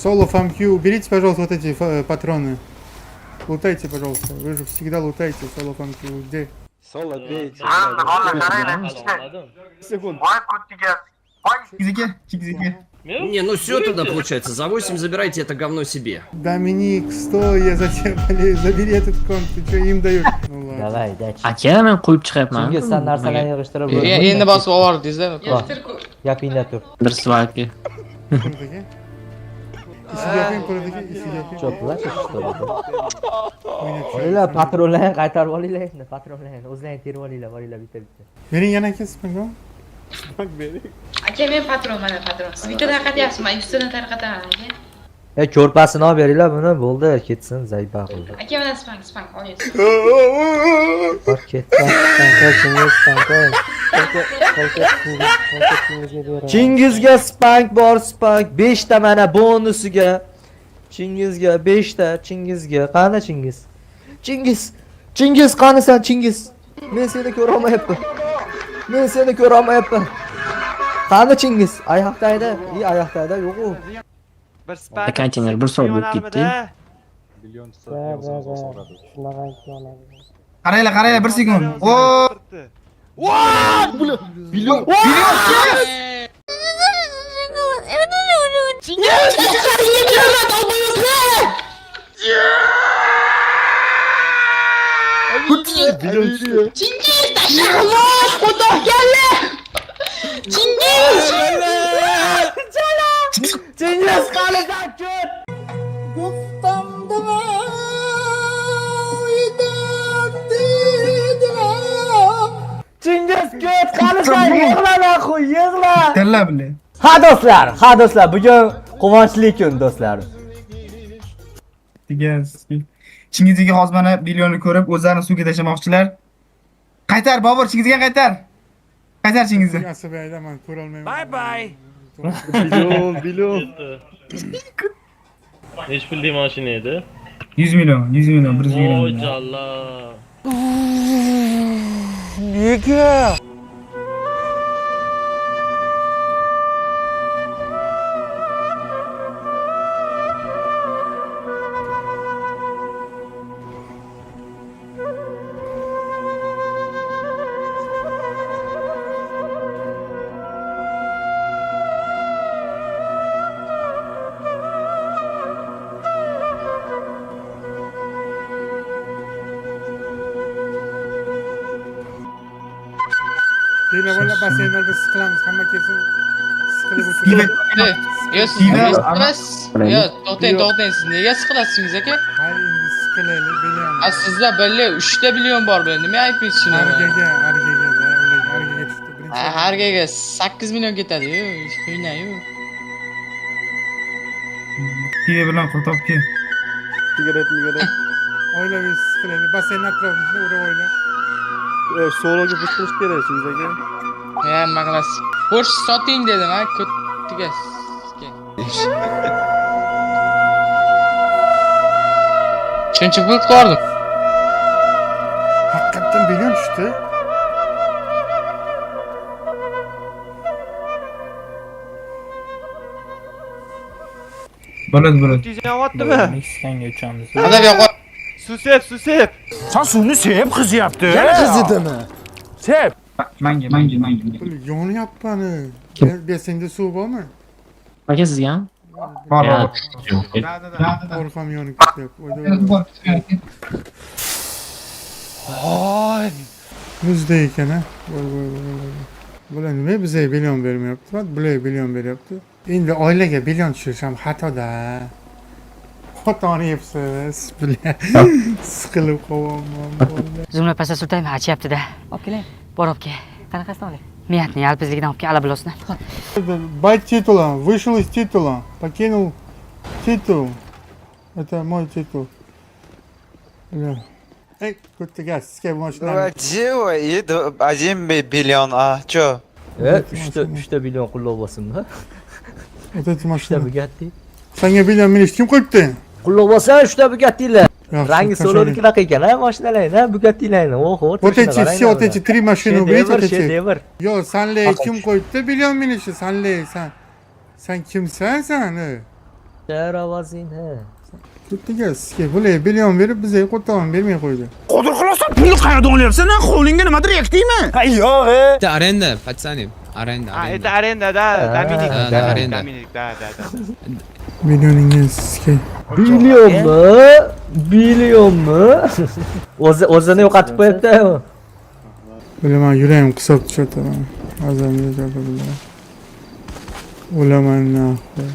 Соло фамкью, уберите, пожалуйста, вот эти патроны. Лутайте, пожалуйста. Вы же всегда лутаете соло фамкью. Где? Соло бей. Секунд. Чигизики. Не, ну все тогда получается. За 8 забирайте это говно себе. Доминик, стой, я за тебя болею. Забери этот конт, ты что им даешь? Ну ладно. Давай, дальше. Aka men qo'yib chiqyapman. Chingiz sen narsalarni yig'ishtirib Endi bosib yubordingiz-da. gapingda tur. Bir svarki. Qo'lidagi. Ishiga yapayım, qo'lidagi ishiga yapayım. Cho'plar ishishdi. O'ynab Olinglar, patronlarni qaytarib olinglar endi, patronlarni. O'zlaring terib olinglar, boringlar bitta-bitta. Bering yana aka spingo. Bak beni. Aka men patron, mana patron. Siz bitta tarqatyapsiz, men 100 tadan tarqataman aka. Ko'rpasini olib beringlar buni, bo'ldi, ketsin, zayba qildi. Aka mana spank, olyapsiz. Bor ketdi. Chingizga spank bor, spank 5 ta mana bonusiga. Chingizga 5 ta, Chingizga. Qani Chingiz? Chingiz qanisan Chingiz? Men seni ko'ra olmayapman. Qani Chingiz? Oyoqdayda. Oyoqdayda yo'q u. Konteyner bir soat bo'lib ketdi. Qaranglar, 1 sekund. Bilyon. Chingiz qanisan ko'r? Chingiz ko'r qanisan? Yig'la qo'y, yig'la. Tella bile. Ha do'stlar, bugun quvonchli kun do'stlar. Chingizga hozir mana bilyonni ko'rib, o'zlarini suvga tashlamoqchilar. Qaytar Bobur, Chingizga qaytar. Qaytar Chingizga. Asabiy aydaman, ko'ra olmayman. Bye. Bilyon. Neç bildiğim maşineydi? 100 milyon, 100 milyon, 100 milyon. Oy Allah. Deyla valla basseynlarda siqilamiz, hamma kelsin. Siqilib o'tirib. To'xtang, siz nega siqilasizsiz aka? Hay endi siqilaylik, bilyam. Sizda birli 3 ta bilyon bor bo'ldi. Nima aytmaysiz shuni? Argaga tushdi. Hargaga 8 million ketadi-yu, qiynay-yu. Kiye bilan qurtobki. Sigaret. O'ylab siqilaylik, basseyn atrofini o'rab o'yla. Sologa bitiş gerek Chingizga. Nima qilasiz? Xo'sh, soting dedim, ha, ko'tiga. Shuncha pul ko'rdim. Haqiqatan bilyon tushdi. Bo'ladi. Tiyaptimi? Meksikanga uchamiz. Adab yo'q. Susep. Sen suvni sevib qizyapti. Yana qizidimi? Sev. Manga. Yonyapmani. Besingda suv bormi? Aka sizga ham? Bor. Orqam yonib ketyapti. Voy. Muzdek ekan, ha. Bular nima bizga bilyon bermayapti? Bular bilyon beryapti. Endi oilaga bilyon tushirish ham xatoda. Xatoni yapsiz. Bular siqilib qo'yaman. Zumla pasta sultaymi, achyapti-da. Olib keling. Bor olib kel. Qanaqasini oling? Miyatni yalpizligidan olib kel, ala bilosini. Бать титула, вышел из титула, покинул титул. Это мой титул. Эй, куда газ, с кем можешь нам? Чего? 1 bilyon. Чё? 3 ta bilyon qulluq bo'lsinmi? Вот эти 3 ta машины. Bugatti. Senga bilyon minish kim qo'yibdi? Qulluq bo'lsa 3 ta Bugattilar. Rangi so'lonikilar ekan, ha, mashinalarni, Bugattilarni. Oho, Вот эти все, вот эти 3 машины уберите, вот эти. Devir. Yo, senle kim qo'yibdi bilyon minishi? Senle, sen kimsan sen? Katta ovozing ha. Kuttiga sizga bular bilyon berib bizga qo'rtog'im bermay qo'ydi. Qodir qilasa pulni qayerdan olyapsan? Qo'lingga nimadir yakdingmi? Ha, yo'q. Это аренда, пацаны. Аренда. Это аренда, да, Доминик. Да, аренда. Доминик, да. Milyoningiz sizga. Bilyonmi? O'zini yo'qotib qo'yibdi u. Bilaman, yuragim qisib tushaman. Azamga gapirdilar. O'laman, nahoy.